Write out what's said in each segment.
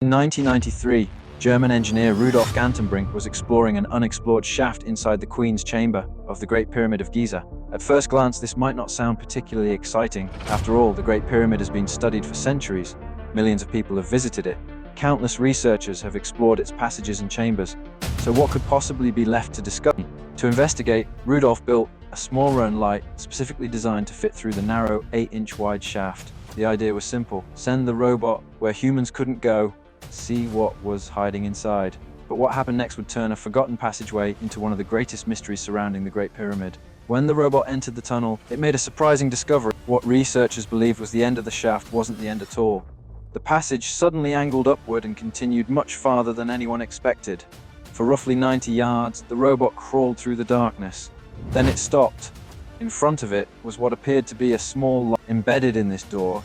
In 1993, German engineer Rudolf Gantenbrink was exploring an unexplored shaft inside the Queen's Chamber of the Great Pyramid of Giza. At first glance, this might not sound particularly exciting. After all, the Great Pyramid has been studied for centuries. Millions of people have visited it. Countless researchers have explored its passages and chambers. So what could possibly be left to discover? To investigate, Rudolf built a small run light specifically designed to fit through the narrow 8-inch wide shaft. The idea was simple: send the robot where humans couldn't go, see what was hiding inside. But what happened next would turn a forgotten passageway into one of the greatest mysteries surrounding the Great Pyramid. When the robot entered the tunnel, it made a surprising discovery. What researchers believed was the end of the shaft wasn't the end at all. The passage suddenly angled upward and continued much farther than anyone expected. For roughly 90 yards, the robot crawled through the darkness. Then it stopped. In front of it was what appeared to be a small lock. Embedded in this door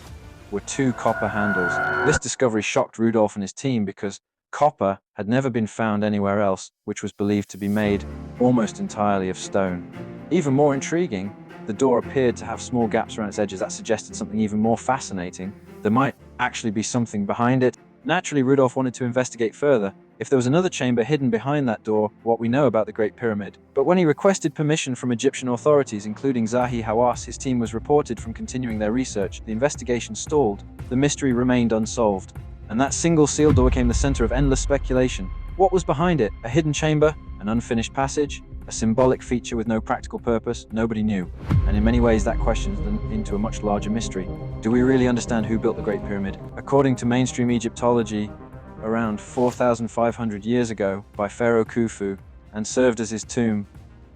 were 2 copper handles. This discovery shocked Rudolf and his team because copper had never been found anywhere else, which was believed to be made almost entirely of stone. Even more intriguing, the door appeared to have small gaps around its edges that suggested something even more fascinating. There might actually be something behind it. Naturally, Rudolf wanted to investigate further. If there was another chamber hidden behind that door, what we know about the Great Pyramid. But when he requested permission from Egyptian authorities, including Zahi Hawass, his team was reported from continuing their research. The investigation stalled. The mystery remained unsolved. And that single sealed door became the center of endless speculation. What was behind it? A hidden chamber? An unfinished passage? A symbolic feature with no practical purpose? Nobody knew. And in many ways, that questions them into a much larger mystery. Do we really understand who built the Great Pyramid? According to mainstream Egyptology, around 4,500 years ago by Pharaoh Khufu, and served as his tomb.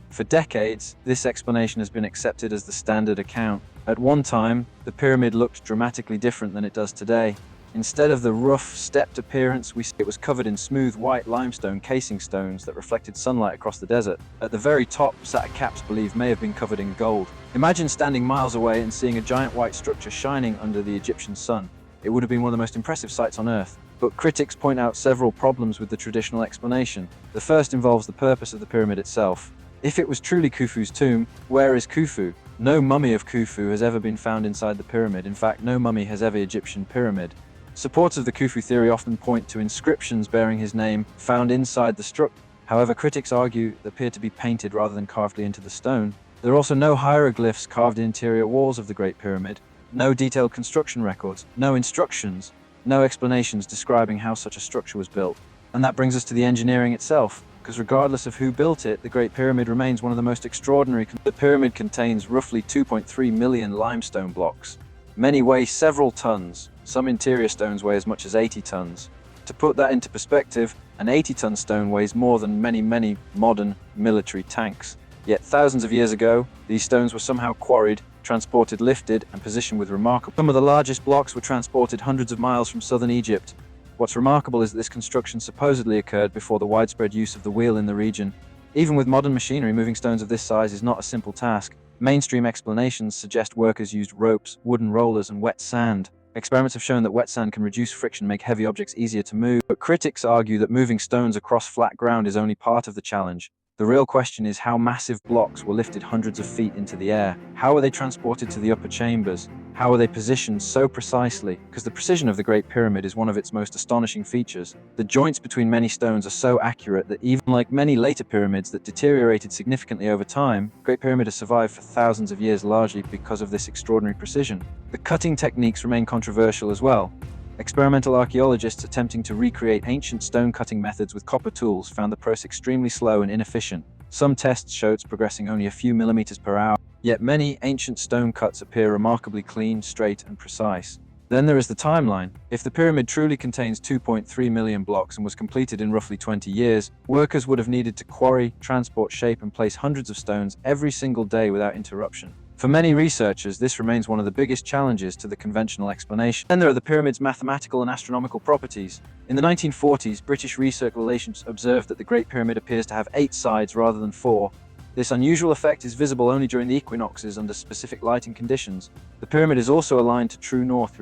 For decades, this explanation has been accepted as the standard account. At one time, the pyramid looked dramatically different than it does today. Instead of the rough, stepped appearance it was covered in smooth white limestone casing stones that reflected sunlight across the desert. At the very top sat a cap's believed may have been covered in gold. Imagine standing miles away and seeing a giant white structure shining under the Egyptian sun. It would have been one of the most impressive sights on Earth. But critics point out several problems with the traditional explanation. The first involves the purpose of the pyramid itself. If it was truly Khufu's tomb, where is Khufu? No mummy of Khufu has ever been found inside the pyramid. In fact, no mummy has ever Egyptian pyramid. Supporters of the Khufu theory often point to inscriptions bearing his name found inside the structure. However, critics argue they appear to be painted rather than carved into the stone. There are also no hieroglyphs carved in interior walls of the Great Pyramid, no detailed construction records, no instructions, no explanations describing how such a structure was built. And that brings us to the engineering itself, because regardless of who built it, the Great Pyramid remains one of the most extraordinary. The pyramid contains roughly 2.3 million limestone blocks. Many weigh several tons. Some interior stones weigh as much as 80 tons. To put that into perspective, an 80-ton stone weighs more than many modern military tanks. Yet thousands of years ago, these stones were somehow quarried, transported, lifted, and positioned with remarkable. Some of the largest blocks were transported hundreds of miles from southern Egypt. What's remarkable is that this construction supposedly occurred before the widespread use of the wheel in the region. Even with modern machinery, moving stones of this size is not a simple task. Mainstream explanations suggest workers used ropes, wooden rollers, and wet sand. Experiments have shown that wet sand can reduce friction and make heavy objects easier to move, but critics argue that moving stones across flat ground is only part of the challenge. The real question is how massive blocks were lifted hundreds of feet into the air. How were they transported to the upper chambers? How were they positioned so precisely? Because the precision of the Great Pyramid is one of its most astonishing features. The joints between many stones are so accurate that even like many later pyramids that deteriorated significantly over time, the Great Pyramid has survived for thousands of years largely because of this extraordinary precision. The cutting techniques remain controversial as well. Experimental archaeologists attempting to recreate ancient stone cutting methods with copper tools found the process extremely slow and inefficient. Some tests showed it's progressing only a few millimeters per hour, yet many ancient stone cuts appear remarkably clean, straight, and precise. Then there is the timeline. If the pyramid truly contains 2.3 million blocks and was completed in roughly 20 years, workers would have needed to quarry, transport, shape, and place hundreds of stones every single day without interruption. For many researchers, this remains one of the biggest challenges to the conventional explanation. Then there are the pyramid's mathematical and astronomical properties. In the 1940s, British research relations observed that the Great Pyramid appears to have 8 sides rather than 4. This unusual effect is visible only during the equinoxes under specific lighting conditions. The pyramid is also aligned to true north.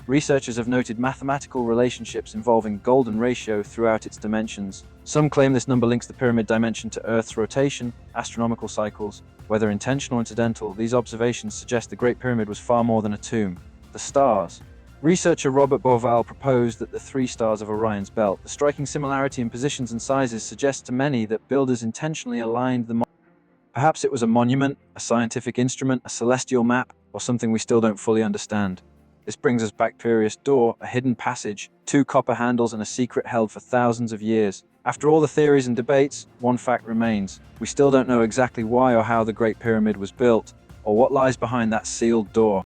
Researchers have noted mathematical relationships involving golden ratio throughout its dimensions. Some claim this number links the pyramid dimension to Earth's rotation, astronomical cycles. Whether intentional or incidental, these observations suggest the Great Pyramid was far more than a tomb. The stars. Researcher Robert Bauval proposed that the three stars of Orion's belt, the striking similarity in positions and sizes, suggests to many that builders intentionally aligned the. Perhaps it was a monument, a scientific instrument, a celestial map, or something we still don't fully understand. This brings us back Curious Door, a hidden passage, two copper handles, and a secret held for thousands of years. After all the theories and debates, one fact remains. We still don't know exactly why or how the Great Pyramid was built, or what lies behind that sealed door.